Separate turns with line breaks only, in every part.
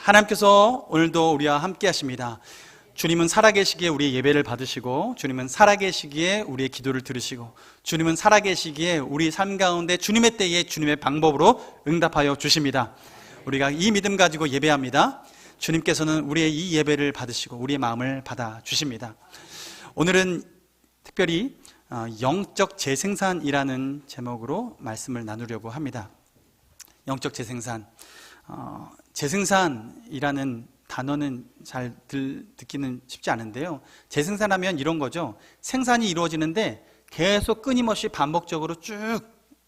하나님께서 오늘도 우리와 함께 하십니다. 주님은 살아계시기에 우리의 예배를 받으시고, 주님은 살아계시기에 우리의 기도를 들으시고, 주님은 살아계시기에 우리 삶 가운데 주님의 때에 주님의 방법으로 응답하여 주십니다. 우리가 이 믿음 가지고 예배합니다. 주님께서는 우리의 이 예배를 받으시고 우리의 마음을 받아 주십니다. 오늘은 특별히 영적 재생산이라는 제목으로 말씀을 나누려고 합니다. 영적 재생산. 재생산이라는 단어는 잘 듣기는 쉽지 않은데요. 재생산하면 이런 거죠. 생산이 이루어지는데 계속 끊임없이 반복적으로 쭉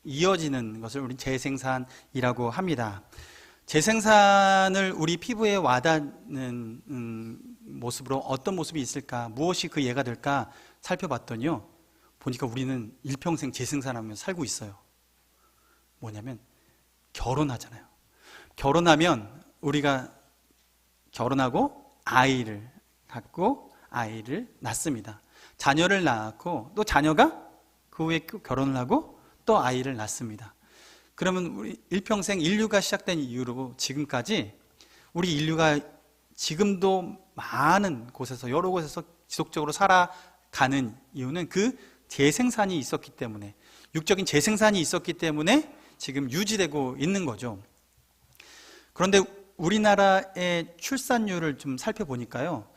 이어지는 것을 우리 재생산이라고 합니다. 재생산을 우리 피부에 와닿는 모습으로 어떤 모습이 있을까, 무엇이 그 예가 될까 살펴봤더니요, 보니까 우리는 일평생 재생산하면서 살고 있어요. 뭐냐면 결혼하잖아요. 결혼하면 우리가 결혼하고 아이를 갖고 아이를 낳습니다. 자녀를 낳고 또 자녀가 그 후에 결혼을 하고 또 아이를 낳습니다. 그러면 우리 일평생 인류가 시작된 이후로 지금까지 우리 인류가 지금도 많은 곳에서, 여러 곳에서 지속적으로 살아가는 이유는 그 재생산이 있었기 때문에, 육적인 재생산이 있었기 때문에 지금 유지되고 있는 거죠. 그런데 우리나라의 출산율을 좀 살펴보니까요,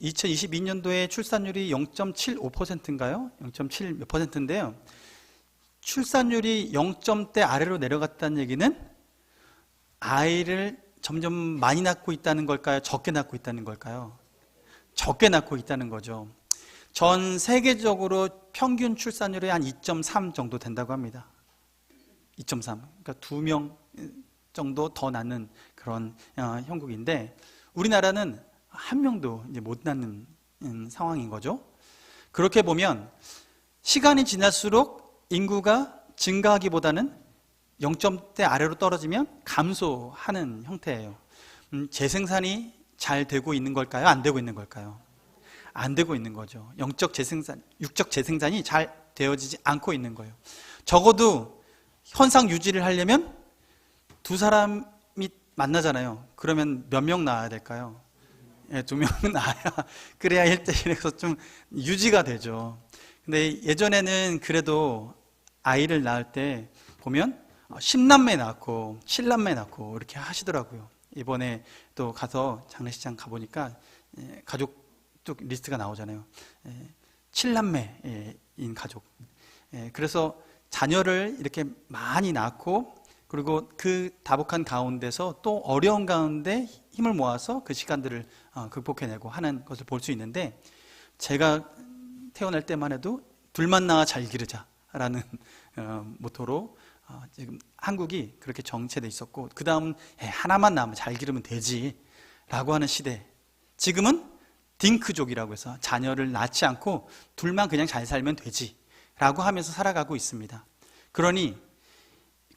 2022년도에 출산율이 0.75%인가요? 0.7 몇 %인데요. 출산율이 0점대 아래로 내려갔다는 얘기는 아이를 점점 많이 낳고 있다는 걸까요? 적게 낳고 있다는 걸까요? 적게 낳고 있다는 거죠. 전 세계적으로 평균 출산율이 한 2.3 정도 된다고 합니다. 2.3. 그러니까 2명 정도 더 낳는 그런 형국인데, 우리나라는 한 명도 이제 못 낳는 상황인 거죠. 그렇게 보면 시간이 지날수록 인구가 증가하기보다는 0점대 아래로 떨어지면 감소하는 형태예요. 재생산이 잘 되고 있는 걸까요? 안 되고 있는 걸까요? 안 되고 있는 거죠. 영적 재생산, 육적 재생산이 잘 되어지지 않고 있는 거예요. 적어도 현상 유지를 하려면 두 사람이 만나잖아요. 그러면 몇 명 낳아야 될까요? 2명 낳아야, 그래야 1대1에서 좀 유지가 되죠. 근데 예전에는 그래도 아이를 낳을 때 보면 10남매 낳고 7남매 낳고 이렇게 하시더라고요. 이번에 또 가서 장례식장 가보니까 가족 쪽 리스트가 나오잖아요. 7남매인 가족. 그래서 자녀를 이렇게 많이 낳고, 그리고 그 다복한 가운데서 또 어려운 가운데 힘을 모아서 그 시간들을 극복해내고 하는 것을 볼 수 있는데, 제가 태어날 때만 해도 둘만 낳아 잘 기르자라는 모토로 지금 한국이 그렇게 정체돼 있었고, 그 다음 하나만 낳으면 잘 기르면 되지 라고 하는 시대. 지금은 딩크족이라고 해서 자녀를 낳지 않고 둘만 그냥 잘 살면 되지 라고 하면서 살아가고 있습니다. 그러니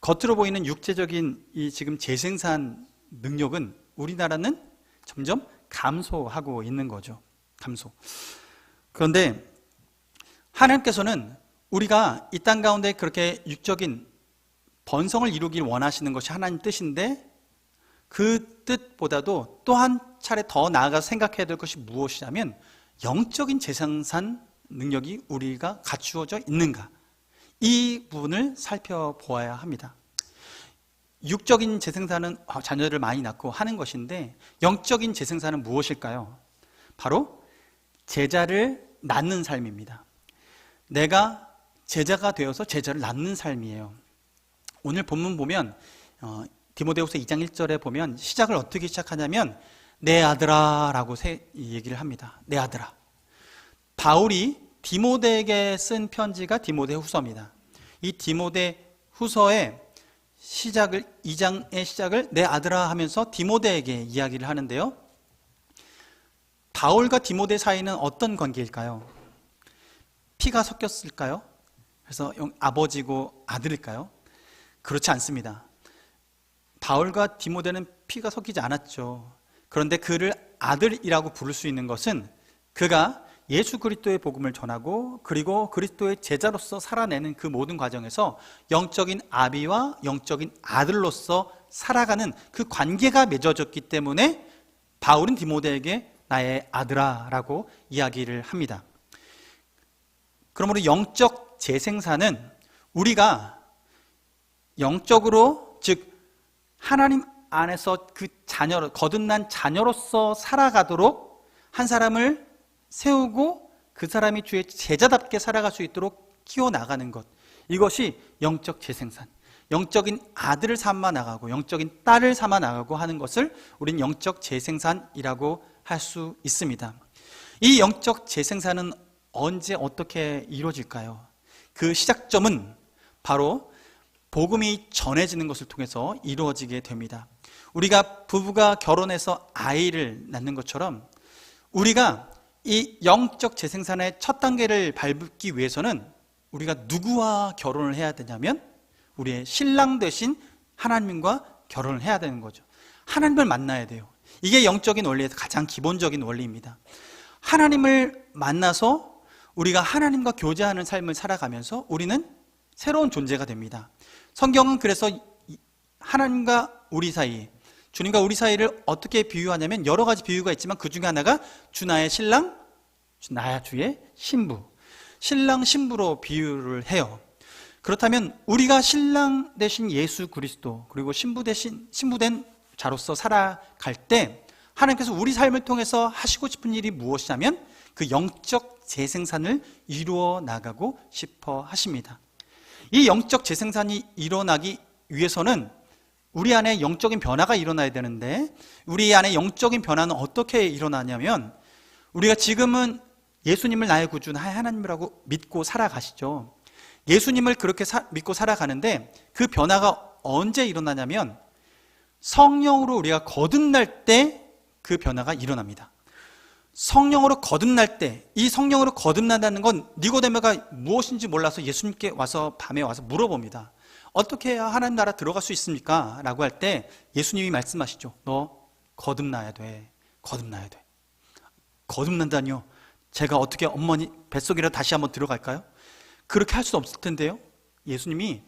겉으로 보이는 육체적인 이 지금 재생산 능력은 우리나라는 점점 감소하고 있는 거죠. 감소. 그런데 하나님께서는 우리가 이 땅 가운데 그렇게 육적인 번성을 이루길 원하시는 것이 하나님 뜻인데, 그 뜻보다도 또 한 차례 더 나아가서 생각해야 될 것이 무엇이냐면, 영적인 재생산 능력이 우리가 갖추어져 있는가, 이 부분을 살펴보아야 합니다. 육적인 재생산은 자녀를 많이 낳고 하는 것인데, 영적인 재생산은 무엇일까요? 바로 제자를 낳는 삶입니다. 내가 제자가 되어서 제자를 낳는 삶이에요. 오늘 본문 보면 디모데후서 2장 1절에 보면 시작을 어떻게 시작하냐면 내 아들아 라고 얘기를 합니다. 내 아들아. 바울이 디모데에게 쓴 편지가 디모데후서입니다. 이 디모데후서의 시작을, 2장의 시작을 내 아들아 하면서 디모데에게 이야기를 하는데요, 바울과 디모데 사이는 어떤 관계일까요? 피가 섞였을까요? 그래서 아버지고 아들일까요? 그렇지 않습니다. 바울과 디모데는 피가 섞이지 않았죠. 그런데 그를 아들이라고 부를 수 있는 것은 그가 예수 그리스도의 복음을 전하고 그리고 그리스도의 제자로서 살아내는 그 모든 과정에서 영적인 아비와 영적인 아들로서 살아가는 그 관계가 맺어졌기 때문에 바울은 디모데에게 나의 아들아 라고 이야기를 합니다. 그러므로 영적 재생산은 우리가 영적으로, 즉 하나님 안에서 그 자녀로, 거듭난 자녀로서 살아가도록 한 사람을 세우고 그 사람이 주의 제자답게 살아갈 수 있도록 키워나가는 것, 이것이 영적 재생산, 영적인 아들을 삼아 나가고 영적인 딸을 삼아 나가고 하는 것을 우린 영적 재생산이라고 할 수 있습니다. 이 영적 재생산은 언제 어떻게 이루어질까요? 그 시작점은 바로 복음이 전해지는 것을 통해서 이루어지게 됩니다. 우리가 부부가 결혼해서 아이를 낳는 것처럼 우리가 이 영적 재생산의 첫 단계를 밟기 위해서는 우리가 누구와 결혼을 해야 되냐면 우리의 신랑 되신 하나님과 결혼을 해야 되는 거죠. 하나님을 만나야 돼요. 이게 영적인 원리에서 가장 기본적인 원리입니다. 하나님을 만나서 우리가 하나님과 교제하는 삶을 살아가면서 우리는 새로운 존재가 됩니다. 성경은 그래서 하나님과 우리 사이, 주님과 우리 사이를 어떻게 비유하냐면 여러 가지 비유가 있지만 그 중에 하나가 주 나의 신랑, 나야 주의 신부, 신랑 신부로 비유를 해요. 그렇다면 우리가 신랑 대신 예수 그리스도 그리고 신부된 자로서 살아갈 때 하나님께서 우리 삶을 통해서 하시고 싶은 일이 무엇이냐면 그 영적 재생산을 이루어 나가고 싶어 하십니다. 이 영적 재생산이 일어나기 위해서는 우리 안에 영적인 변화가 일어나야 되는데 우리 안에 영적인 변화는 어떻게 일어나냐면 우리가 지금은 예수님을 나의 구주 나의 하나님이라고 믿고 살아가시죠. 예수님을 그렇게 믿고 살아가는데 그 변화가 언제 일어나냐면 성령으로 우리가 거듭날 때 그 변화가 일어납니다. 성령으로 거듭날 때, 이 성령으로 거듭난다는 건 니고데모가 무엇인지 몰라서 예수님께 와서 밤에 와서 물어봅니다. 어떻게 해야 하나님 나라 들어갈 수 있습니까? 라고 할 때 예수님이 말씀하시죠. 너 거듭나야 돼. 거듭나야 돼. 거듭난다니요? 제가 어떻게 어머니 뱃속이라 다시 한번 들어갈까요? 그렇게 할 수 없을 텐데요. 예수님이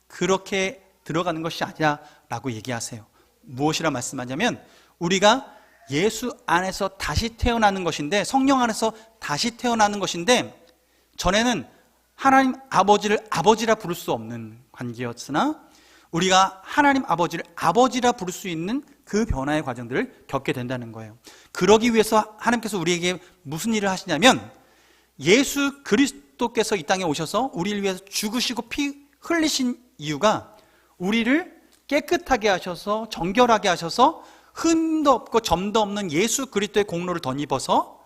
그렇게 들어가는 것이 아니라 라고 얘기하세요. 무엇이라 말씀하냐면 우리가 예수 안에서 다시 태어나는 것인데, 성령 안에서 다시 태어나는 것인데, 전에는 하나님 아버지를 아버지라 부를 수 없는 관계였으나 우리가 하나님 아버지를 아버지라 부를 수 있는 그 변화의 과정들을 겪게 된다는 거예요. 그러기 위해서 하나님께서 우리에게 무슨 일을 하시냐면 예수 그리스도께서 이 땅에 오셔서 우리를 위해서 죽으시고 피 흘리신 이유가 우리를 깨끗하게 하셔서 정결하게 하셔서 흠도 없고 점도 없는 예수 그리스도의 공로를 덧입어서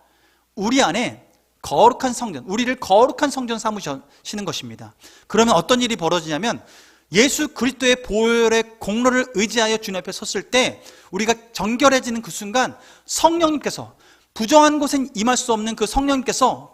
우리 안에 거룩한 성전, 우리를 거룩한 성전 삼으시는 것입니다. 그러면 어떤 일이 벌어지냐면 예수 그리스도의 보혈의 공로를 의지하여 주님 앞에 섰을 때 우리가 정결해지는 그 순간 성령님께서, 부정한 곳엔 임할 수 없는 그 성령님께서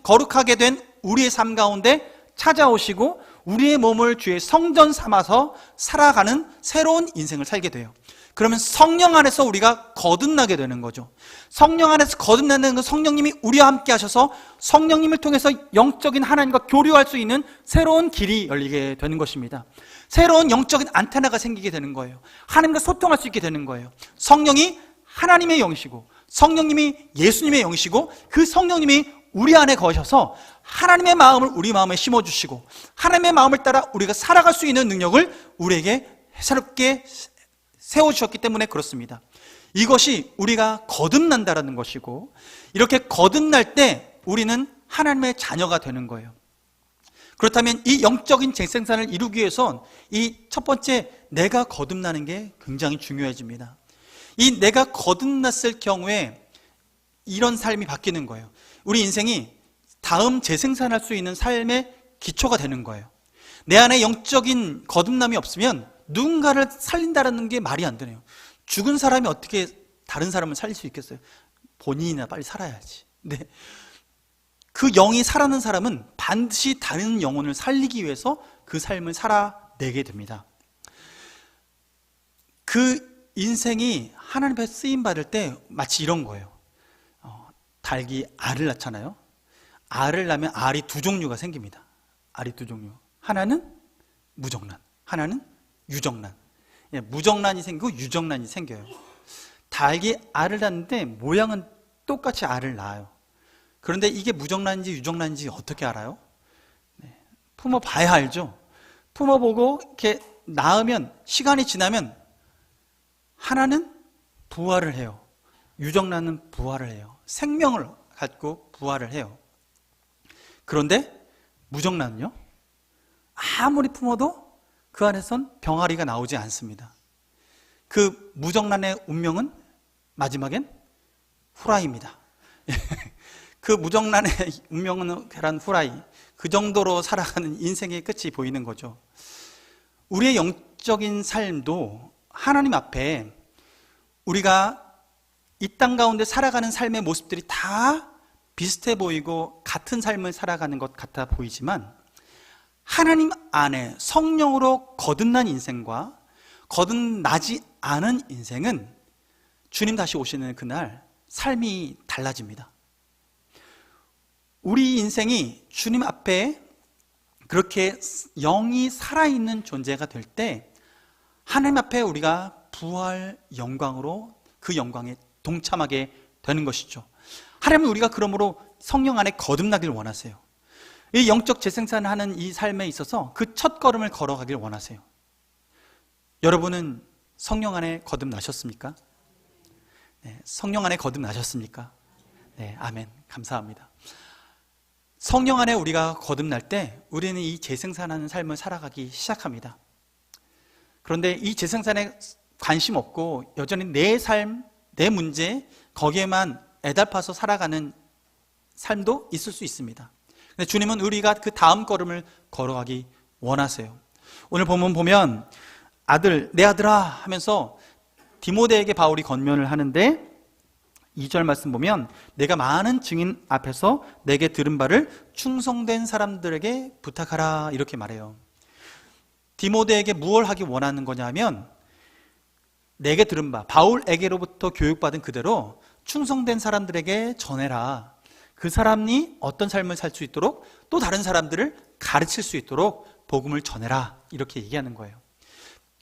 거룩하게 된 우리의 삶 가운데 찾아오시고 우리의 몸을 주의 성전 삼아서 살아가는 새로운 인생을 살게 돼요. 그러면 성령 안에서 우리가 거듭나게 되는 거죠. 성령 안에서 거듭나는 그 성령님이 우리와 함께 하셔서 성령님을 통해서 영적인 하나님과 교류할 수 있는 새로운 길이 열리게 되는 것입니다. 새로운 영적인 안테나가 생기게 되는 거예요. 하나님과 소통할 수 있게 되는 거예요. 성령이 하나님의 영이시고 성령님이 예수님의 영이시고 그 성령님이 우리 안에 거셔서 하나님의 마음을 우리 마음에 심어주시고 하나님의 마음을 따라 우리가 살아갈 수 있는 능력을 우리에게 새롭게 세워주셨기 때문에 그렇습니다. 이것이 우리가 거듭난다라는 것이고, 이렇게 거듭날 때 우리는 하나님의 자녀가 되는 거예요. 그렇다면 이 영적인 재생산을 이루기 위해선 이 첫 번째 내가 거듭나는 게 굉장히 중요해집니다. 이 내가 거듭났을 경우에 이런 삶이 바뀌는 거예요. 우리 인생이 다음 재생산할 수 있는 삶의 기초가 되는 거예요. 내 안에 영적인 거듭남이 없으면 누군가를 살린다는 게 말이 안 되네요. 죽은 사람이 어떻게 다른 사람을 살릴 수 있겠어요? 본인이나 빨리 살아야지. 근데 그 영이 살아난 사람은 반드시 다른 영혼을 살리기 위해서 그 삶을 살아내게 됩니다. 그 인생이 하나님 앞에 쓰임받을 때 마치 이런 거예요. 닭이 알을 낳잖아요. 알을 낳으면 알이 두 종류가 생깁니다. 알이 두 종류. 하나는 무정란, 하나는 유정란. 예, 무정란이 생기고 유정란이 생겨요. 닭이 알을 낳는데 모양은 똑같이 알을 낳아요. 그런데 이게 무정란인지 유정란인지 어떻게 알아요? 네, 품어봐야 알죠. 품어보고 이렇게 낳으면, 시간이 지나면 하나는 부화를 해요. 유정란은 부화를 해요. 생명을 갖고 부화를 해요. 그런데 무정란은요, 아무리 품어도 그 안에선 병아리가 나오지 않습니다. 그 무정란의 운명은 마지막엔 후라이입니다. 그 무정란의 운명은 계란 후라이. 그 정도로 살아가는 인생의 끝이 보이는 거죠. 우리의 영적인 삶도 하나님 앞에 우리가 이 땅 가운데 살아가는 삶의 모습들이 다 비슷해 보이고 같은 삶을 살아가는 것 같아 보이지만, 하나님 안에 성령으로 거듭난 인생과 거듭나지 않은 인생은 주님 다시 오시는 그날 삶이 달라집니다. 우리 인생이 주님 앞에 그렇게 영이 살아있는 존재가 될 때 하나님 앞에 우리가 부활 영광으로 그 영광에 동참하게 되는 것이죠. 하나님은 우리가 그러므로 성령 안에 거듭나길 원하세요. 이 영적 재생산하는 이 삶에 있어서 그 첫 걸음을 걸어가길 원하세요. 여러분은 성령 안에 거듭나셨습니까? 네, 성령 안에 거듭나셨습니까? 네, 아멘. 감사합니다. 성령 안에 우리가 거듭날 때 우리는 이 재생산하는 삶을 살아가기 시작합니다. 그런데 이 재생산에 관심 없고 여전히 내 삶, 내 문제, 거기에만 애달파서 살아가는 삶도 있을 수 있습니다. 근데 주님은 우리가 그 다음 걸음을 걸어가기 원하세요. 오늘 본문 보면 아들, 내 아들아 하면서 디모데에게 바울이 권면을 하는데 2절 말씀 보면 내가 많은 증인 앞에서 내게 들은 바를 충성된 사람들에게 부탁하라 이렇게 말해요. 디모데에게 무엇을 하기 원하는 거냐면 내게 들은 바, 바울에게로부터 교육받은 그대로 충성된 사람들에게 전해라. 그 사람이 어떤 삶을 살 수 있도록 또 다른 사람들을 가르칠 수 있도록 복음을 전해라 이렇게 얘기하는 거예요.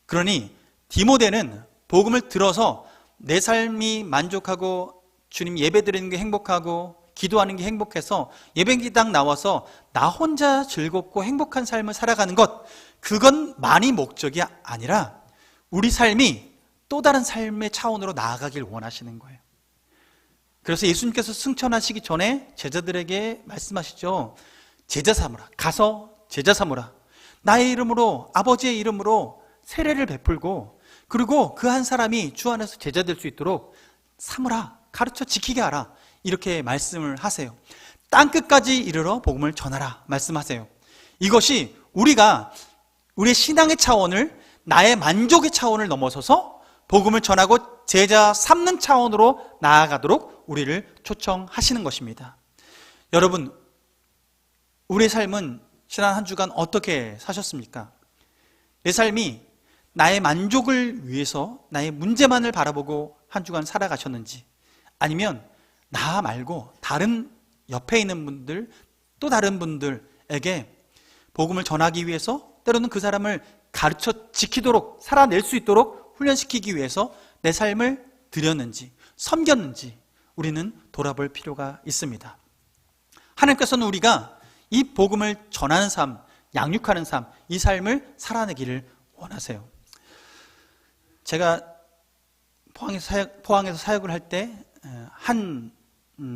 그러니 디모데는 복음을 들어서 내 삶이 만족하고 주님 예배 드리는 게 행복하고 기도하는 게 행복해서 예배기당 나와서 나 혼자 즐겁고 행복한 삶을 살아가는 것, 그건 만이 목적이 아니라 우리 삶이 또 다른 삶의 차원으로 나아가길 원하시는 거예요. 그래서 예수님께서 승천하시기 전에 제자들에게 말씀하시죠. 제자 삼으라. 가서 제자 삼으라. 나의 이름으로, 아버지의 이름으로 세례를 베풀고, 그리고 그 한 사람이 주 안에서 제자 될 수 있도록 삼으라. 가르쳐 지키게 하라. 이렇게 말씀을 하세요. 땅끝까지 이르러 복음을 전하라 말씀하세요. 이것이 우리가 우리의 신앙의 차원을, 나의 만족의 차원을 넘어서서 복음을 전하고 제자 삼는 차원으로 나아가도록 우리를 초청하시는 것입니다. 여러분, 우리의 삶은 지난 한 주간 어떻게 사셨습니까? 내 삶이 나의 만족을 위해서 나의 문제만을 바라보고 한 주간 살아가셨는지, 아니면 나 말고 다른 옆에 있는 분들, 또 다른 분들에게 복음을 전하기 위해서 때로는 그 사람을 가르쳐 지키도록, 살아낼 수 있도록 훈련시키기 위해서 내 삶을 드렸는지, 섬겼는지 우리는 돌아볼 필요가 있습니다. 하나님께서는 우리가 이 복음을 전하는 삶, 양육하는 삶, 이 삶을 살아내기를 원하세요. 제가 포항에서 사역을 할 때 한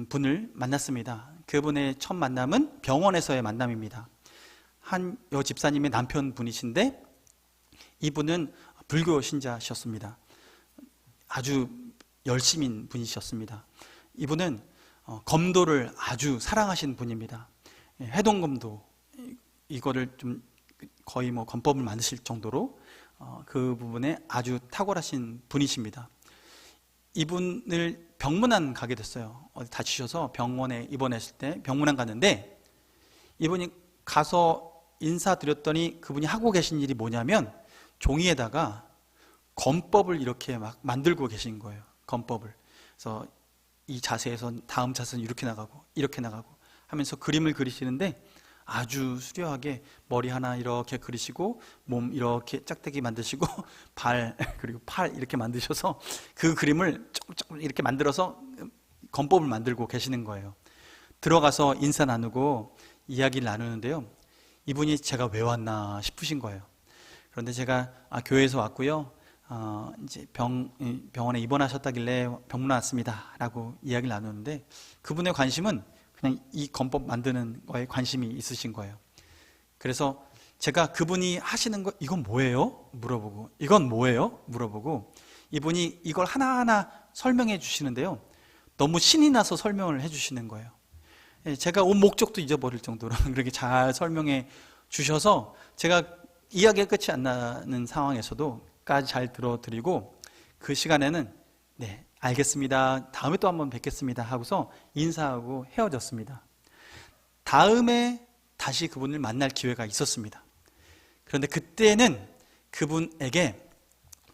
분을 만났습니다. 그분의 첫 만남은 병원에서의 만남입니다. 한 여 집사님의 남편분이신데 이분은 불교 신자셨습니다. 아주 열심인 분이셨습니다. 이분은 검도를 아주 사랑하신 분입니다. 해동검도 이거를 좀 거의 뭐 건법을 만드실 정도로 그 부분에 아주 탁월하신 분이십니다. 이분을 병문안 가게 됐어요. 어디 다치셔서 병원에 입원했을 때 병문안 갔는데, 이분이 가서 인사드렸더니 그분이 하고 계신 일이 뭐냐면 종이에다가 건법을 이렇게 막 만들고 계신 거예요. 건법을. 그래서 이 자세에서 다음 자세는 이렇게 나가고 이렇게 나가고 하면서 그림을 그리시는데 아주 수려하게 머리 하나 이렇게 그리시고 몸 이렇게 짝대기 만드시고 발 그리고 팔 이렇게 만드셔서 그 그림을 조금 이렇게 만들어서 건법을 만들고 계시는 거예요. 들어가서 인사 나누고 이야기를 나누는데요. 이분이 제가 왜 왔나 싶으신 거예요. 그런데 제가 교회에서 왔고요. 이제 병원에 입원하셨다길래 병문 왔습니다 라고 이야기를 나누는데 그분의 관심은 그냥 이 건법 만드는 거에 관심이 있으신 거예요. 그래서 제가 그분이 하시는 거 이건 뭐예요? 물어보고 이건 뭐예요? 물어보고 이분이 이걸 하나하나 설명해 주시는데요. 너무 신이 나서 설명을 해 주시는 거예요. 제가 온 목적도 잊어버릴 정도로 그렇게 잘 설명해 주셔서 제가 이야기가 끝이 안 나는 상황에서도 까지 잘 들어드리고 그 시간에는 네 알겠습니다 다음에 또 한번 뵙겠습니다 하고서 인사하고 헤어졌습니다. 다음에 다시 그분을 만날 기회가 있었습니다. 그런데 그때는 그분에게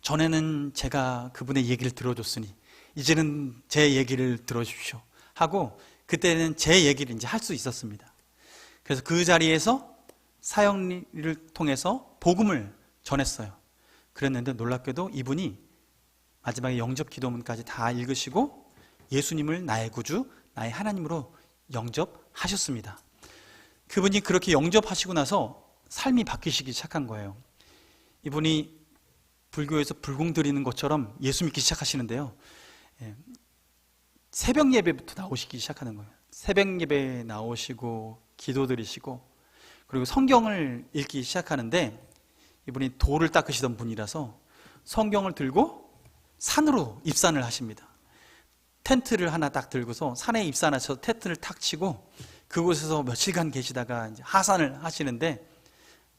전에는 제가 그분의 얘기를 들어줬으니 이제는 제 얘기를 들어주십시오 하고 그때는 제 얘기를 이제 할 수 있었습니다. 그래서 그 자리에서 사형리를 통해서 복음을 전했어요. 그랬는데 놀랍게도 이분이 마지막에 영접 기도문까지 다 읽으시고 예수님을 나의 구주, 나의 하나님으로 영접하셨습니다. 그분이 그렇게 영접하시고 나서 삶이 바뀌시기 시작한 거예요. 이분이 불교에서 불공 드리는 것처럼 예수 믿기 시작하시는데요. 새벽 예배부터 나오시기 시작하는 거예요. 새벽 예배에 나오시고 기도 드리시고 그리고 성경을 읽기 시작하는데 이분이 돌을 닦으시던 분이라서 성경을 들고 산으로 입산을 하십니다. 텐트를 하나 딱 들고서 산에 입산하셔서 텐트를 탁 치고 그곳에서 며칠간 계시다가 이제 하산을 하시는데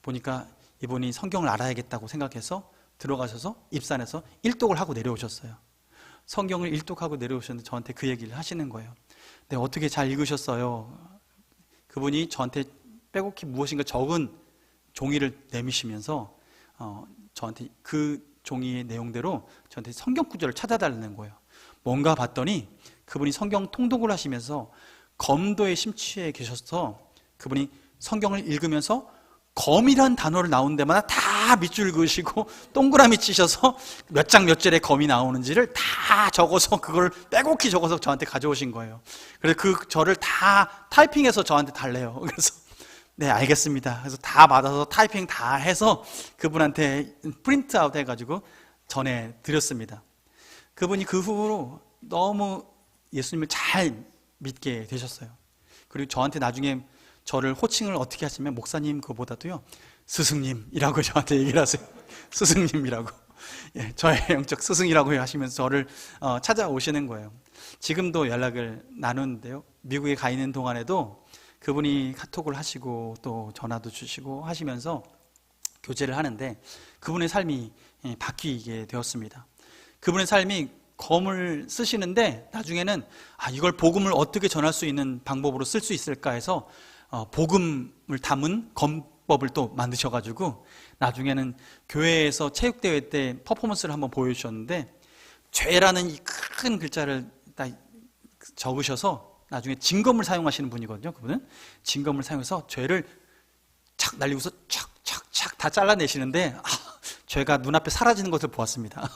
보니까 이분이 성경을 알아야겠다고 생각해서 들어가셔서 입산해서 일독을 하고 내려오셨어요. 성경을 일독하고 내려오셨는데 저한테 그 얘기를 하시는 거예요. 네, 어떻게 잘 읽으셨어요? 그분이 저한테 빼곡히 무엇인가 적은 종이를 내미시면서 저한테 그 종이의 내용대로 저한테 성경 구절을 찾아달라는 거예요. 뭔가 봤더니 그분이 성경 통독을 하시면서 검도에 심취해 계셔서 그분이 성경을 읽으면서 검이란 단어를 나오는 데마다 다 밑줄 그으시고 동그라미 치셔서 몇 장 몇 절에 검이 나오는지를 다 적어서 그걸 빼곡히 적어서 저한테 가져오신 거예요. 그래서 그 절을 다 타이핑해서 저한테 달래요. 그래서 네 알겠습니다. 그래서 다 받아서 타이핑 다 해서 그분한테 프린트아웃 해가지고 전해드렸습니다. 그분이 그 후로 너무 예수님을 잘 믿게 되셨어요. 그리고 저한테 나중에 저를 호칭을 어떻게 하시면 목사님 그보다도요 스승님이라고 저한테 얘기를 하세요. 스승님이라고 예, 저의 영적 스승이라고 하시면서 저를 찾아오시는 거예요. 지금도 연락을 나누는데요. 미국에 가 있는 동안에도 그분이 카톡을 하시고 또 전화도 주시고 하시면서 교제를 하는데 그분의 삶이 바뀌게 되었습니다. 그분의 삶이 검을 쓰시는데 나중에는 이걸 복음을 어떻게 전할 수 있는 방법으로 쓸 수 있을까 해서 복음을 담은 검법을 또 만드셔가지고 나중에는 교회에서 체육대회 때 퍼포먼스를 한번 보여주셨는데 죄라는 이 큰 글자를 딱 적으셔서 나중에 징검을 사용하시는 분이거든요. 그분은 징검을 사용해서 죄를 착 날리고서 착착착 다 잘라내시는데 죄가 눈앞에 사라지는 것을 보았습니다.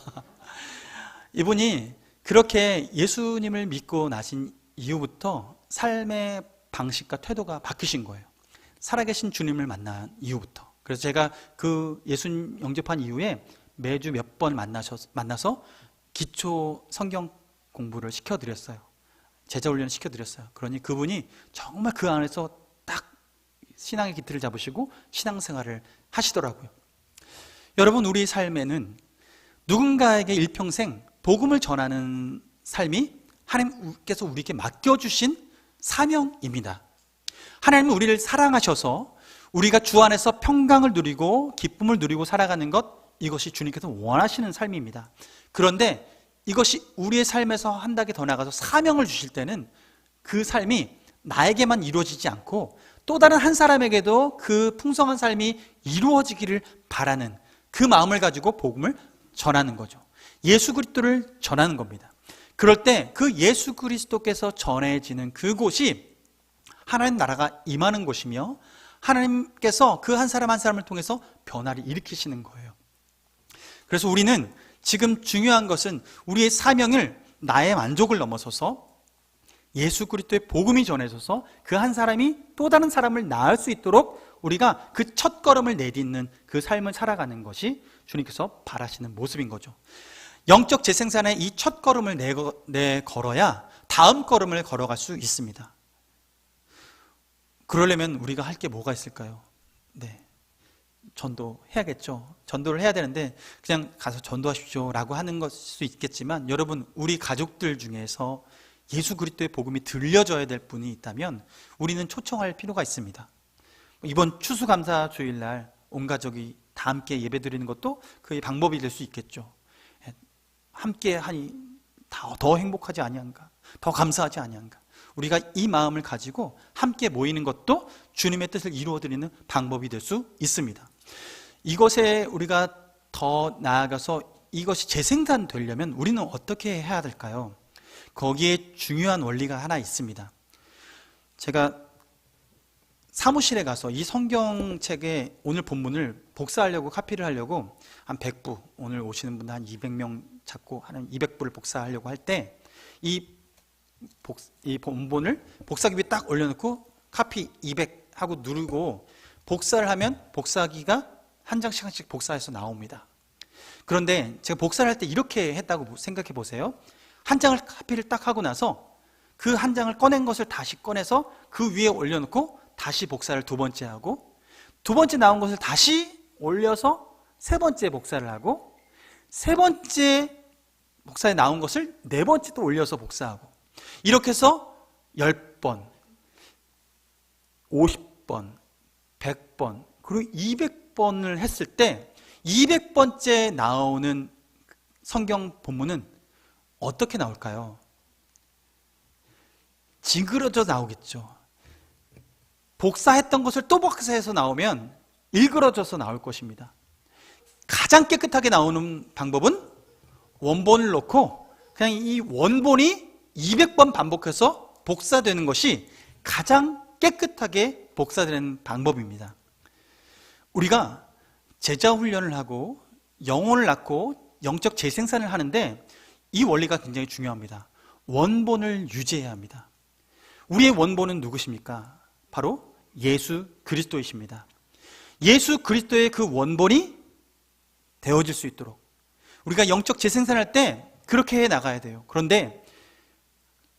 이분이 그렇게 예수님을 믿고 나신 이후부터 삶의 방식과 태도가 바뀌신 거예요. 살아계신 주님을 만난 이후부터. 그래서 제가 그 예수님 영접한 이후에 매주 몇 번 만나서 기초 성경 공부를 시켜드렸어요. 제자 훈련을 시켜드렸어요. 그러니 그분이 정말 그 안에서 딱 신앙의 기틀을 잡으시고 신앙생활을 하시더라고요. 여러분, 우리 삶에는 누군가에게 일평생 복음을 전하는 삶이 하나님께서 우리에게 맡겨주신 사명입니다. 하나님은 우리를 사랑하셔서 우리가 주 안에서 평강을 누리고 기쁨을 누리고 살아가는 것, 이것이 주님께서 원하시는 삶입니다. 그런데 이것이 우리의 삶에서 한 단계 더 나가서 사명을 주실 때는 그 삶이 나에게만 이루어지지 않고 또 다른 한 사람에게도 그 풍성한 삶이 이루어지기를 바라는 그 마음을 가지고 복음을 전하는 거죠. 예수 그리스도를 전하는 겁니다. 그럴 때 그 예수 그리스도께서 전해지는 그곳이 하나님 나라가 임하는 곳이며 하나님께서 그 한 사람 한 사람을 통해서 변화를 일으키시는 거예요. 그래서 우리는 지금 중요한 것은 우리의 사명을 나의 만족을 넘어서서 예수 그리스도의 복음이 전해져서 그 한 사람이 또 다른 사람을 낳을 수 있도록 우리가 그 첫 걸음을 내딛는 그 삶을 살아가는 것이 주님께서 바라시는 모습인 거죠. 영적 재생산의 이 첫 걸음을 걸어야 다음 걸음을 걸어갈 수 있습니다. 그러려면 우리가 할 게 뭐가 있을까요? 네, 전도해야겠죠. 전도를 해야 되는데 그냥 가서 전도하십시오 라고 하는 것일 수 있겠지만, 여러분, 우리 가족들 중에서 예수 그리스도의 복음이 들려져야 될 분이 있다면 우리는 초청할 필요가 있습니다. 이번 추수감사 주일날 온 가족이 다 함께 예배드리는 것도 그의 방법이 될 수 있겠죠. 함께 하니 더 행복하지 아니한가, 더 감사하지 아니한가. 우리가 이 마음을 가지고 함께 모이는 것도 주님의 뜻을 이루어드리는 방법이 될 수 있습니다. 이것에 우리가 더 나아가서 이것이 재생산되려면 우리는 어떻게 해야 될까요? 거기에 중요한 원리가 하나 있습니다. 제가 사무실에 가서 이 성경책의 오늘 본문을 복사하려고, 카피를 하려고 한 100부, 오늘 오시는 분들 한 200명 잡고 한 200부를 복사하려고 할 때 이 본본을 복사기 위에 딱 올려놓고 카피 200 하고 누르고 복사를 하면 복사기가 한 장씩 한 장씩 복사해서 나옵니다. 그런데 제가 복사를 할 때 이렇게 했다고 생각해 보세요. 한 장을 카피를 딱 하고 나서 그 한 장을 꺼낸 것을 다시 꺼내서 그 위에 올려놓고 다시 복사를 두 번째 하고, 두 번째 나온 것을 다시 올려서 세 번째 복사를 하고, 세 번째 복사에 나온 것을 네 번째 또 올려서 복사하고, 이렇게 해서 10번, 50번, 100번, 그리고 200번을 했을 때 200번째 나오는 성경 본문은 어떻게 나올까요? 징그러져 나오겠죠. 복사했던 것을 또 복사해서 나오면 일그러져서 나올 것입니다. 가장 깨끗하게 나오는 방법은 원본을 놓고 그냥 이 원본이 200번 반복해서 복사되는 것이 가장 깨끗하게 복사되는 방법입니다. 우리가 제자 훈련을 하고 영혼을 낳고 영적 재생산을 하는데 이 원리가 굉장히 중요합니다. 원본을 유지해야 합니다. 우리의 원본은 누구십니까? 바로 예수 그리스도이십니다. 예수 그리스도의 그 원본이 되어질 수 있도록 우리가 영적 재생산할 때 그렇게 해 나가야 돼요. 그런데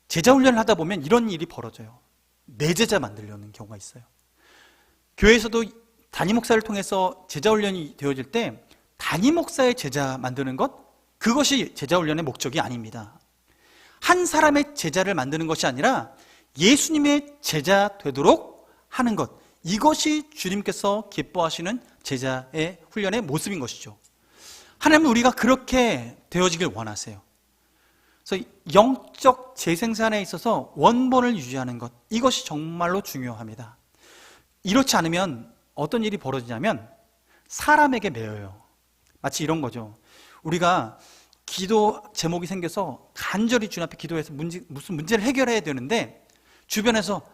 제자 훈련을 하다 보면 이런 일이 벌어져요. 내 제자 만들려는 경우가 있어요. 교회에서도 담임 목사를 통해서 제자 훈련이 되어질 때 담임 목사의 제자 만드는 것, 그것이 제자 훈련의 목적이 아닙니다. 한 사람의 제자를 만드는 것이 아니라 예수님의 제자 되도록 하는 것, 이것이 주님께서 기뻐하시는 제자의 훈련의 모습인 것이죠. 하나님은 우리가 그렇게 되어지길 원하세요. 그래서 영적 재생산에 있어서 원본을 유지하는 것, 이것이 정말로 중요합니다. 이렇지 않으면 어떤 일이 벌어지냐면 사람에게 매여요. 마치 이런 거죠. 우리가 기도 제목이 생겨서 간절히 주님 앞에 기도해서 무슨 문제를 해결해야 되는데 주변에서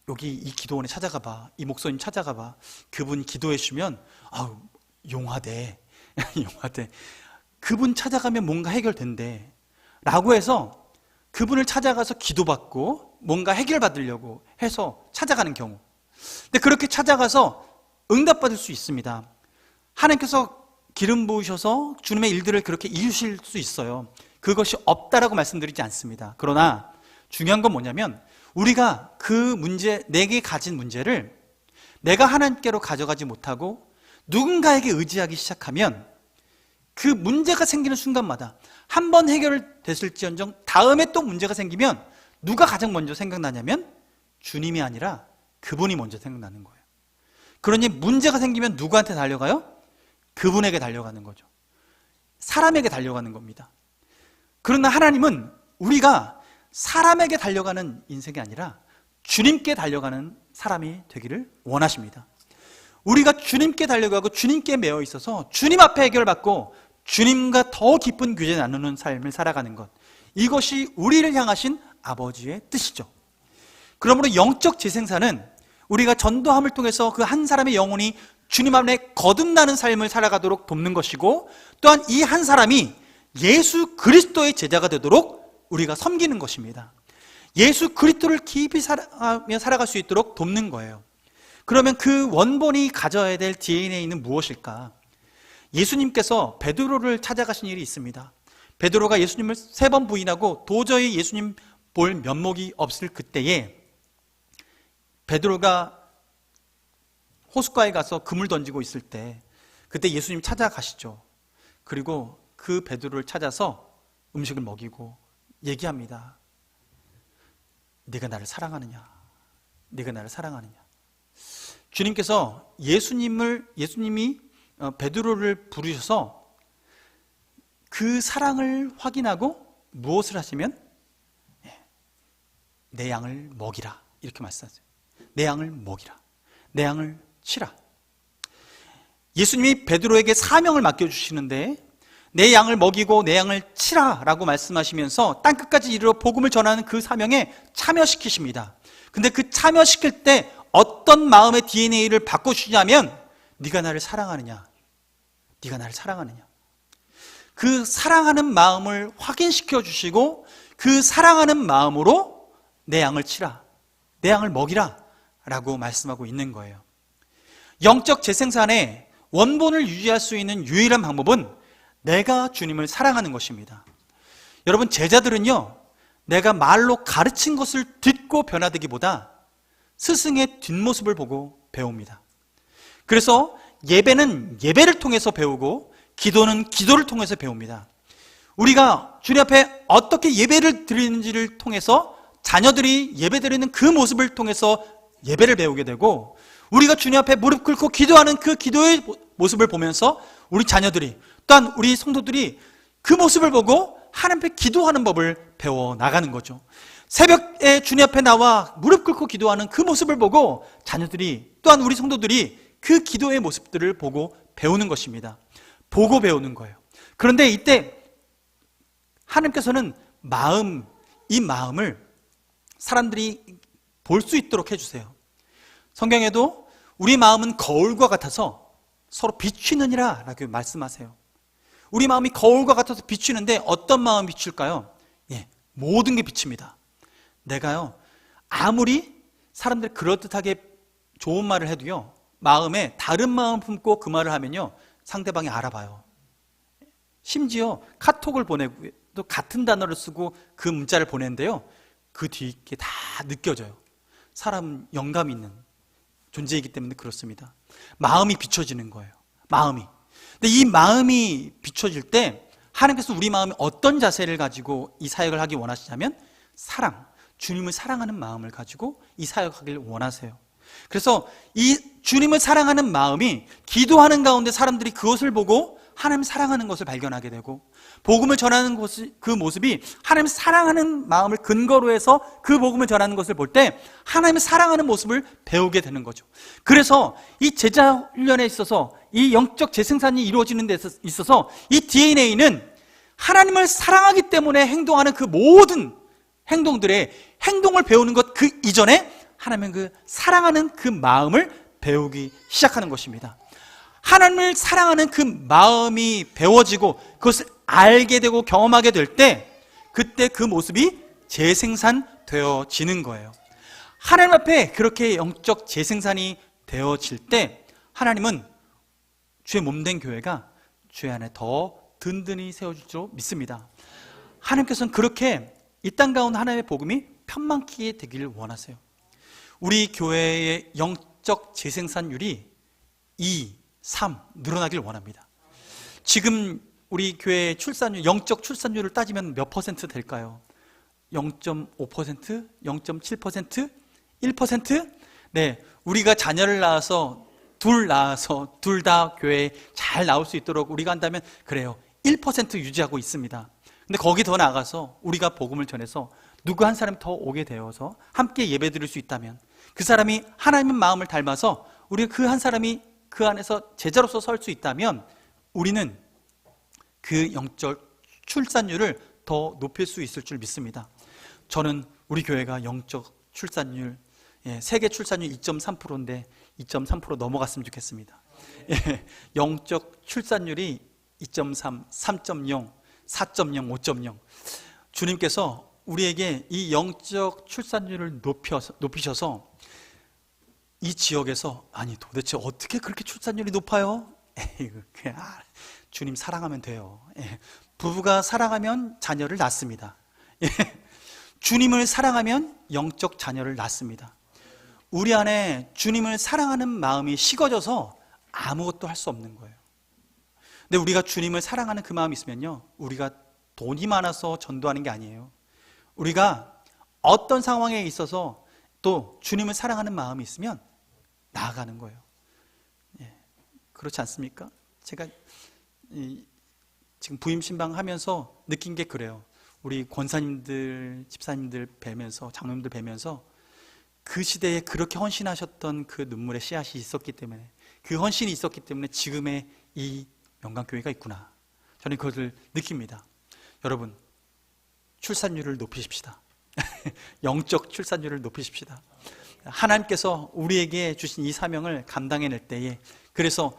여기 이 기도원에 찾아가 봐, 이 목사님 찾아가 봐, 그분 기도해 주면 용하대 용하대, 그분 찾아가면 뭔가 해결된대 라고 해서 그분을 찾아가서 기도받고 뭔가 해결받으려고 해서 찾아가는 경우, 근데 그렇게 찾아가서 응답받을 수 있습니다. 하나님께서 기름 부으셔서 주님의 일들을 그렇게 이루실 수 있어요. 그것이 없다라고 말씀드리지 않습니다. 그러나 중요한 건 뭐냐면 우리가 그 문제, 내게 가진 문제를 내가 하나님께로 가져가지 못하고 누군가에게 의지하기 시작하면 그 문제가 생기는 순간마다 한 번 해결됐을지언정 다음에 또 문제가 생기면 누가 가장 먼저 생각나냐면 주님이 아니라 그분이 먼저 생각나는 거예요. 그러니 문제가 생기면 누구한테 달려가요? 그분에게 달려가는 거죠. 사람에게 달려가는 겁니다. 그러나 하나님은 우리가 사람에게 달려가는 인생이 아니라 주님께 달려가는 사람이 되기를 원하십니다. 우리가 주님께 달려가고 주님께 매여 있어서 주님 앞에 해결받고 주님과 더 깊은 교제 나누는 삶을 살아가는 것, 이것이 우리를 향하신 아버지의 뜻이죠. 그러므로 영적 재생산은 우리가 전도함을 통해서 그 한 사람의 영혼이 주님 안에 거듭나는 삶을 살아가도록 돕는 것이고, 또한 이 한 사람이 예수 그리스도의 제자가 되도록 우리가 섬기는 것입니다. 예수 그리스도를 깊이 살아갈 수 있도록 돕는 거예요. 그러면 그 원본이 가져야 될 DNA는 무엇일까? 예수님께서 베드로를 찾아가신 일이 있습니다. 베드로가 예수님을 3번 부인하고 도저히 예수님 볼 면목이 없을 그때에 베드로가 호숫가에 가서 금을 던지고 있을 때, 그때 예수님 찾아가시죠. 그리고 그 베드로를 찾아서 음식을 먹이고 얘기합니다. 네가 나를 사랑하느냐? 네가 나를 사랑하느냐? 주님께서 예수님이 베드로를 부르셔서 그 사랑을 확인하고 무엇을 하시면, 내 양을 먹이라, 이렇게 말씀하세요. 내 양을 먹이라, 내 양을 치라. 예수님이 베드로에게 사명을 맡겨주시는데, 내 양을 먹이고 내 양을 치라 라고 말씀하시면서 땅끝까지 이르러 복음을 전하는 그 사명에 참여시키십니다. 근데 그 참여시킬 때 어떤 마음의 DNA를 바꿔주시냐면, 네가 나를 사랑하느냐? 네가 나를 사랑하느냐? 그 사랑하는 마음을 확인시켜 주시고, 그 사랑하는 마음으로 내 양을 치라, 내 양을 먹이라 라고 말씀하고 있는 거예요. 영적 재생산의 원본을 유지할 수 있는 유일한 방법은 내가 주님을 사랑하는 것입니다. 여러분, 제자들은요, 내가 말로 가르친 것을 듣고 변화되기보다 스승의 뒷모습을 보고 배웁니다. 그래서 예배는 예배를 통해서 배우고, 기도는 기도를 통해서 배웁니다. 우리가 주님 앞에 어떻게 예배를 드리는지를 통해서 자녀들이 예배 드리는 그 모습을 통해서 예배를 배우게 되고, 우리가 주님 앞에 무릎 꿇고 기도하는 그 기도의 모습을 보면서 우리 자녀들이, 또한 우리 성도들이 그 모습을 보고 하나님 앞에 기도하는 법을 배워 나가는 거죠. 새벽에 주님 앞에 나와 무릎 꿇고 기도하는 그 모습을 보고 자녀들이, 또한 우리 성도들이 그 기도의 모습들을 보고 배우는 것입니다. 보고 배우는 거예요. 그런데 이때 하나님께서는 이 마음을 사람들이 볼 수 있도록 해주세요. 성경에도 우리 마음은 거울과 같아서 서로 비추느니라 라고 말씀하세요. 우리 마음이 거울과 같아서 비추는데 어떤 마음이 비출까요? 모든 게 비칩니다. 내가요, 아무리 사람들이 그럴듯하게 좋은 말을 해도요, 마음에 다른 마음을 품고 그 말을 하면요, 상대방이 알아봐요. 심지어 카톡을 보내고 또 같은 단어를 쓰고 그 문자를 보내는데요, 그 뒤에 다 느껴져요. 사람은 영감 있는 존재이기 때문에 그렇습니다. 마음이 비춰지는 거예요. 마음이. 근데 이 마음이 비춰질 때 하나님께서 우리 마음이 어떤 자세를 가지고 이 사역을 하기 원하시냐면, 사랑, 주님을 사랑하는 마음을 가지고 이 사역하기를 원하세요. 그래서 이 주님을 사랑하는 마음이 기도하는 가운데 사람들이 그것을 보고 하나님 사랑하는 것을 발견하게 되고, 복음을 전하는 그 모습이 하나님 사랑하는 마음을 근거로 해서 그 복음을 전하는 것을 볼 때 하나님을 사랑하는 모습을 배우게 되는 거죠. 그래서 이 제자 훈련에 있어서, 이 영적 재생산이 이루어지는 데 있어서 이 DNA는 하나님을 사랑하기 때문에 행동하는 그 모든 행동들의 행동을 배우는 것 그 이전에 하나님은 그 사랑하는 그 마음을 배우기 시작하는 것입니다. 하나님을 사랑하는 그 마음이 배워지고 그것을 알게 되고 경험하게 될 때, 그때 그 모습이 재생산되어지는 거예요. 하나님 앞에 그렇게 영적 재생산이 되어질 때 하나님은 주의 몸된 교회가 주의 안에 더 든든히 세워줄 줄 믿습니다. 하나님께서는 그렇게 이 땅 가운데 하나님의 복음이 편만케 되기를 원하세요. 우리 교회의 영적 재생산율이 2, 3 늘어나길 원합니다. 지금 우리 교회의 출산율, 영적 출산율을 따지면 몇 퍼센트 될까요? 0.5%? 0.7%? 1%? 네, 우리가 자녀를 낳아서 둘 다 교회에 잘 나올 수 있도록 우리가 한다면 그래요, 1% 유지하고 있습니다. 근데 거기 더 나가서 우리가 복음을 전해서 누구 한 사람이 더 오게 되어서 함께 예배 드릴 수 있다면, 그 사람이 하나님의 마음을 닮아서 우리가 그 한 사람이 그 안에서 제자로서 설 수 있다면, 우리는 그 영적 출산율을 더 높일 수 있을 줄 믿습니다. 저는 우리 교회가 영적 출산율, 세계 출산율 2.3%인데 2.3% 넘어갔으면 좋겠습니다. 영적 출산율이 2.3, 3.0, 4.0, 5.0. 주님께서 우리에게 이 영적 출산율을 높이셔서 이 지역에서, 아니 도대체 어떻게 그렇게 출산율이 높아요? 그냥 주님 사랑하면 돼요. 부부가 사랑하면 자녀를 낳습니다. 주님을 사랑하면 영적 자녀를 낳습니다. 우리 안에 주님을 사랑하는 마음이 식어져서 아무것도 할 수 없는 거예요. 근데 우리가 주님을 사랑하는 그 마음이 있으면요, 우리가 돈이 많아서 전도하는 게 아니에요. 우리가 어떤 상황에 있어서 또 주님을 사랑하는 마음이 있으면 나아가는 거예요. 그렇지 않습니까? 제가 지금 부임 신방하면서 느낀 게 그래요. 우리 권사님들, 집사님들 뵈면서, 장로님들 뵈면서 그 시대에 그렇게 헌신하셨던 그 눈물의 씨앗이 있었기 때문에, 그 헌신이 있었기 때문에 지금의 이 영광교회가 있구나. 저는 그것을 느낍니다. 여러분, 출산율을 높이십시다. 영적 출산율을 높이십시다. 하나님께서 우리에게 주신 이 사명을 감당해낼 때에, 그래서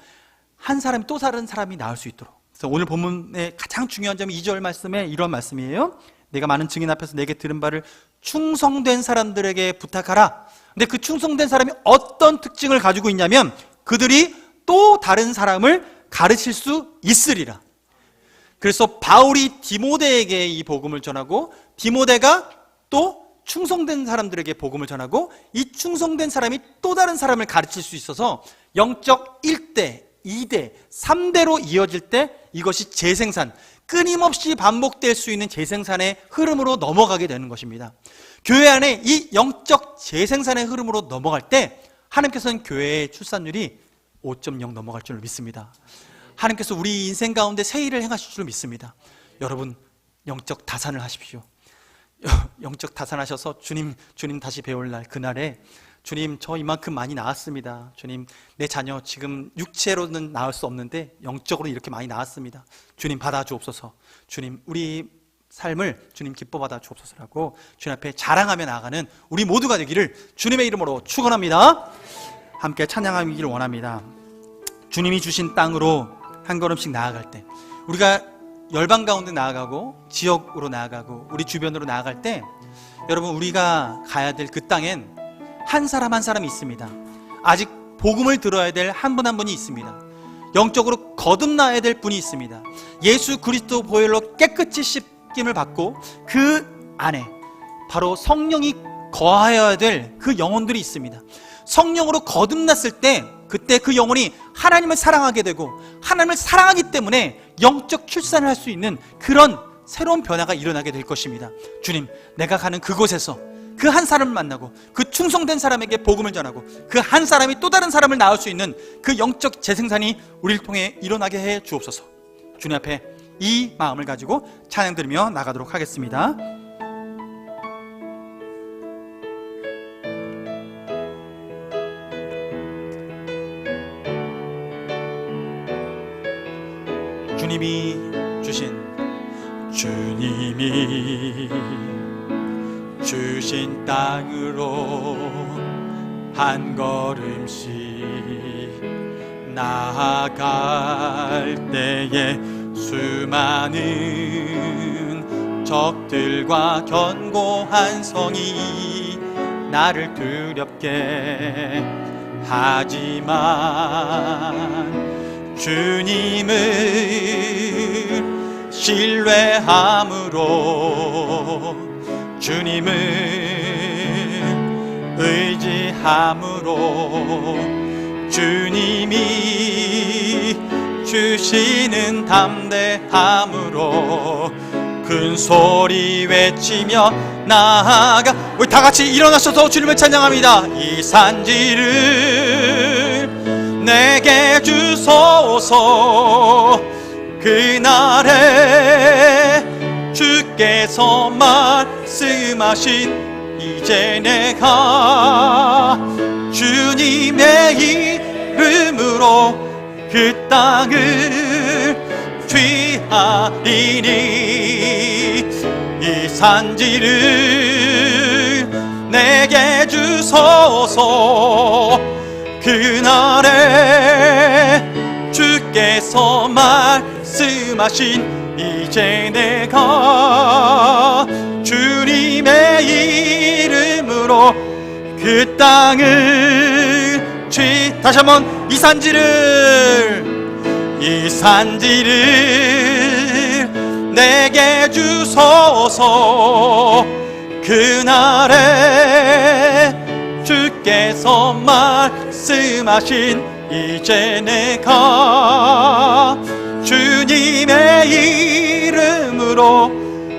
한 사람이 또 다른 사람이 나을 수 있도록. 그래서 오늘 본문의 가장 중요한 점이 2절 말씀에 이런 말씀이에요. 내가 많은 증인 앞에서 내게 들은 바를 충성된 사람들에게 부탁하라. 근데 그 충성된 사람이 어떤 특징을 가지고 있냐면, 그들이 또 다른 사람을 가르칠 수 있으리라. 그래서 바울이 디모데에게 이 복음을 전하고, 디모데가 또 충성된 사람들에게 복음을 전하고, 이 충성된 사람이 또 다른 사람을 가르칠 수 있어서 영적 1대, 2대, 3대로 이어질 때 이것이 재생산, 끊임없이 반복될 수 있는 재생산의 흐름으로 넘어가게 되는 것입니다. 교회 안에 이 영적 재생산의 흐름으로 넘어갈 때 하나님께서는 교회의 출산율이 5.0 넘어갈 줄 믿습니다. 하나님께서 우리 인생 가운데 새 일을 행하실 줄 믿습니다. 여러분, 영적 다산을 하십시오. 영적 다산하셔서 주님 다시 배울 날, 그날에 주님, 저 이만큼 많이 낳았습니다. 주님, 내 자녀 지금 육체로는 낳을 수 없는데 영적으로 이렇게 많이 낳았습니다. 주님, 받아 주옵소서. 주님, 우리 삶을 주님 기뻐 받아 주옵소서라고 주님 앞에 자랑하며 나아가는 우리 모두가 되기를 주님의 이름으로 축원합니다. 함께 찬양하기를 원합니다. 주님이 주신 땅으로 한 걸음씩 나아갈 때, 우리가 열방 가운데 나아가고 지역으로 나아가고 우리 주변으로 나아갈 때, 여러분, 우리가 가야 될 그 땅엔 한 사람 한 사람이 있습니다. 아직 복음을 들어야 될 한 분 한 분이 있습니다. 영적으로 거듭나야 될 분이 있습니다. 예수 그리스도 보혈로 깨끗이 씻김을 받고 그 안에 바로 성령이 거하여야 될 그 영혼들이 있습니다. 성령으로 거듭났을 때, 그때 그 영혼이 하나님을 사랑하게 되고, 하나님을 사랑하기 때문에 영적 출산을 할 수 있는 그런 새로운 변화가 일어나게 될 것입니다. 주님, 내가 가는 그곳에서 그 한 사람을 만나고 그 충성된 사람에게 복음을 전하고 그 한 사람이 또 다른 사람을 낳을 수 있는 그 영적 재생산이 우리를 통해 일어나게 해 주옵소서. 주님 앞에 이 마음을 가지고 찬양 드리며 나가도록 하겠습니다. 주님이 주신 땅으로 한 걸음씩 나아갈 때에 수많은 적들과 견고한 성이 나를 두렵게 하지만 주님을 신뢰함으로, 주님을 의지함으로, 주님이 주시는 담대함으로 큰 소리 외치며 나아가. 우리 다 같이 일어나셔서 주님을 찬양합니다. 이 산지를 내게 주소서. 그날에 주께서 말씀하신 이제 내가 주님의 이름으로 그 땅을 취하리니 이 산지를 내게 주소서. 그날에 주께서 말씀하신 이제 내가 주님의 이름으로 그 땅을 다시 한번 이 산지를 내게 주소서. 그날에 주께서 말씀하신 이제 내가 주님의 이름으로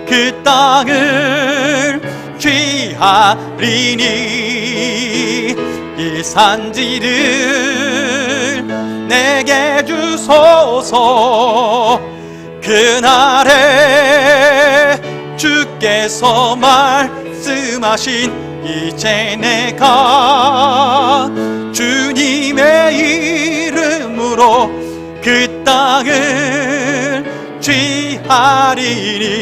그 땅을 취하리니 이 산지를 내게 주소서. 그날에 주께서 말씀하신 이제 내가 주님의 이름으로 그 땅을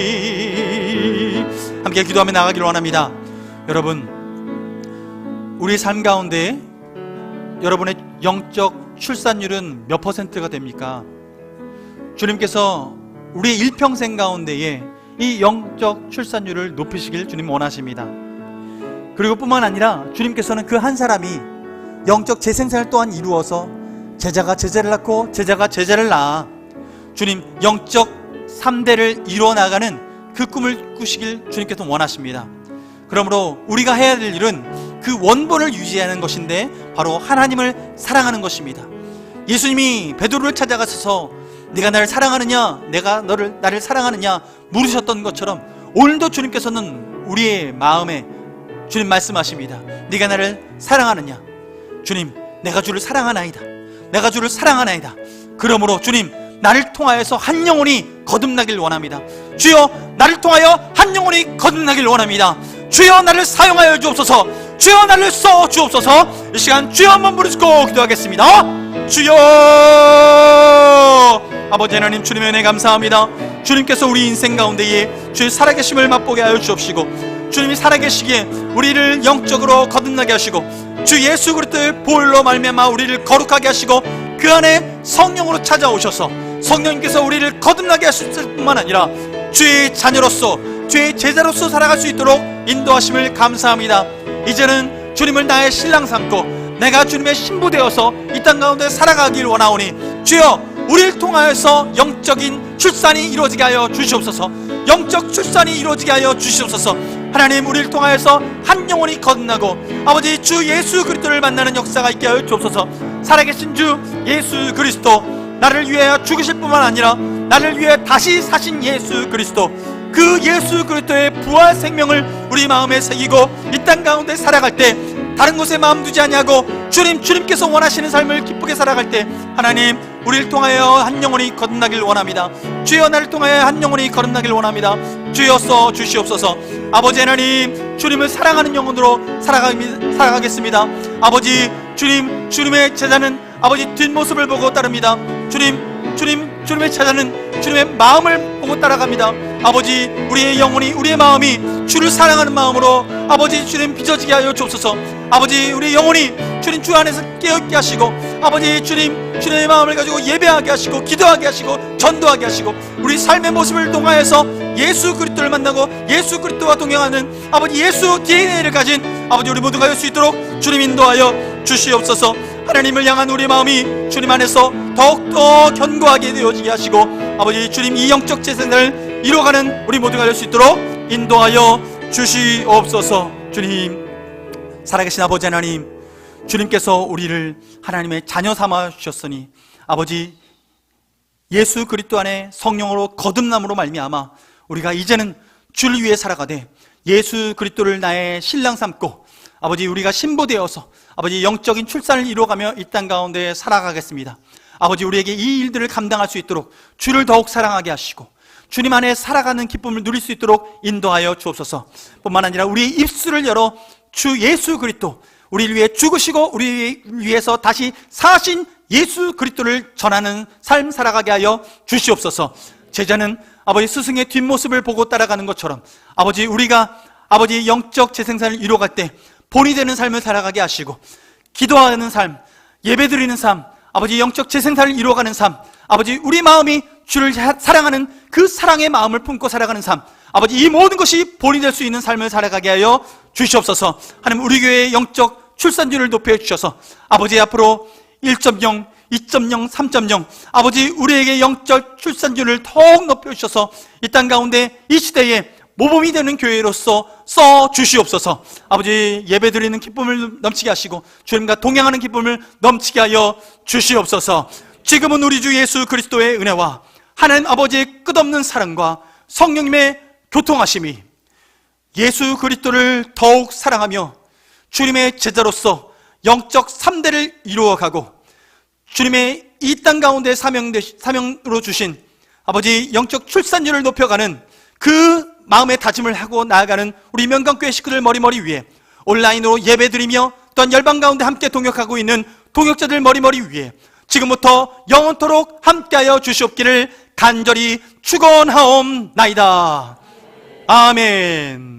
취하리니. 함께 기도하며 나가기를 원합니다. 여러분, 우리 삶 가운데 여러분의 영적 출산율은 몇 퍼센트가 됩니까? 주님께서 우리의 일평생 가운데에 이 영적 출산율을 높이시길 주님 원하십니다. 그리고 뿐만 아니라 주님께서는 그 한 사람이 영적 재생산을 또한 이루어서 제자가 제자를 낳고 제자가 제자를 낳아 주님 영적 3대를 이루어나가는 그 꿈을 꾸시길 주님께서 원하십니다. 그러므로 우리가 해야 될 일은 그 원본을 유지하는 것인데 바로 하나님을 사랑하는 것입니다. 예수님이 베드로를 찾아가셔서 네가 나를 사랑하느냐, 내가 나를 사랑하느냐 물으셨던 것처럼 오늘도 주님께서는 우리의 마음에 주님 말씀하십니다. 네가 나를 사랑하느냐? 주님, 내가 주를 사랑하나이다. 내가 주를 사랑하나이다. 그러므로 주님, 나를 통하여서 한 영혼이 거듭나길 원합니다. 주여, 나를 통하여 한 영혼이 거듭나길 원합니다. 주여, 나를 사용하여 주옵소서. 주여, 나를 써 주옵소서. 이 시간 주여 한번 부르짖고 기도하겠습니다. 주여, 아버지 하나님, 주님의 은혜 감사합니다. 주님께서 우리 인생 가운데에 주의 살아계심을 맛보게 하여 주옵시고, 주님이 살아계시기에 우리를 영적으로 거듭나게 하시고, 주 예수 그리스도의 보혈로 말미암아 우리를 거룩하게 하시고, 그 안에 성령으로 찾아오셔서 성령님께서 우리를 거듭나게 하실 뿐만 아니라 주의 자녀로서, 주의 제자로서 살아갈 수 있도록 인도하심을 감사합니다. 이제는 주님을 나의 신랑 삼고 내가 주님의 신부 되어서 이 땅 가운데 살아가길 원하오니, 주여, 우리를 통하여서 영적인 출산이 이루어지게 하여 주시옵소서. 영적 출산이 이루어지게 하여 주시옵소서. 하나님, 우리를 통하여서 한 영혼이 거듭나고 아버지 주 예수 그리스도를 만나는 역사가 있게 하여 주옵소서. 살아계신 주 예수 그리스도, 나를 위하여 죽으실 뿐만 아니라 나를 위해 다시 사신 예수 그리스도, 그 예수 그리스도의 부활 생명을 우리 마음에 새기고 이 땅 가운데 살아갈 때 다른 곳에 마음 두지 아니하고 주님께서 원하시는 삶을 기쁘게 살아갈 때 하나님, 우리를 통하여 한 영혼이 거듭나길 원합니다. 주여, 나를 통하여 한 영혼이 거듭나길 원합니다. 주여, 써 주시옵소서. 아버지 하나님, 주님을 사랑하는 영혼으로 살아가겠습니다. 아버지, 주님의 제자는 아버지 뒷모습을 보고 따릅니다. 주님의 제자는 주님의 마음을 보고 따라갑니다. 아버지, 우리의 영혼이, 우리의 마음이 주를 사랑하는 마음으로 아버지 주님 빚어지게 하여 주옵소서. 아버지, 우리 영혼이 주님 주 안에서 깨어있게 하시고, 아버지 주님의 마음을 가지고 예배하게 하시고, 기도하게 하시고, 전도하게 하시고, 우리 삶의 모습을 통하여서 예수 그리스도를 만나고 예수 그리스도와 동행하는 아버지 예수 DNA를 가진 아버지 우리 모두가 할 수 있도록 주님 인도하여 주시옵소서. 하나님을 향한 우리 마음이 주님 안에서 더욱더 견고하게 되어지게 하시고, 아버지 주님 이 영적 재생을 이뤄가는 우리 모두가 될 수 있도록 인도하여 주시옵소서. 주님, 살아계신 아버지 하나님, 주님께서 우리를 하나님의 자녀 삼아 주셨으니 아버지 예수 그리스도 안에 성령으로 거듭남으로 말미암아 우리가 이제는 주를 위해 살아가되 예수 그리스도를 나의 신랑 삼고 아버지 우리가 신부되어서 아버지 영적인 출산을 이루어가며 이 땅 가운데 살아가겠습니다. 아버지, 우리에게 이 일들을 감당할 수 있도록 주를 더욱 사랑하게 하시고 주님 안에 살아가는 기쁨을 누릴 수 있도록 인도하여 주옵소서. 뿐만 아니라 우리의 입술을 열어 주 예수 그리스도, 우리를 위해 죽으시고 우리를 위해서 다시 사신 예수 그리스도를 전하는 삶 살아가게 하여 주시옵소서. 제자는 아버지 스승의 뒷모습을 보고 따라가는 것처럼 아버지 우리가 아버지 영적 재생산을 이루어갈 때 본이 되는 삶을 살아가게 하시고 기도하는 삶, 예배드리는 삶, 아버지 영적 재생산을 이루어가는 삶, 아버지 우리 마음이 주를 사랑하는 그 사랑의 마음을 품고 살아가는 삶, 아버지 이 모든 것이 본이 될 수 있는 삶을 살아가게 하여 주시옵소서. 하나님 우리 교회의 영적 출산율을 높여 주셔서 아버지 앞으로 1.0, 2.0, 3.0 아버지 우리에게 영적 출산율을 더욱 높여 주셔서 이 땅 가운데 이 시대에 모범이 되는 교회로서 써 주시옵소서. 아버지 예배드리는 기쁨을 넘치게 하시고 주님과 동행하는 기쁨을 넘치게 하여 주시옵소서. 지금은 우리 주 예수 그리스도의 은혜와 하나님 아버지의 끝없는 사랑과 성령님의 교통하심이 예수 그리스도를 더욱 사랑하며 주님의 제자로서 영적 3대를 이루어가고 주님의 이 땅 가운데 사명으로 주신 아버지 영적 출산율을 높여가는 그 마음의 다짐을 하고 나아가는 우리 명강교회 식구들 머리머리 위에 온라인으로 예배드리며 또한 열방 가운데 함께 동역하고 있는 동역자들 머리머리 위에 지금부터 영원토록 함께하여 주시옵기를 간절히 축원하옵나이다. 아멘.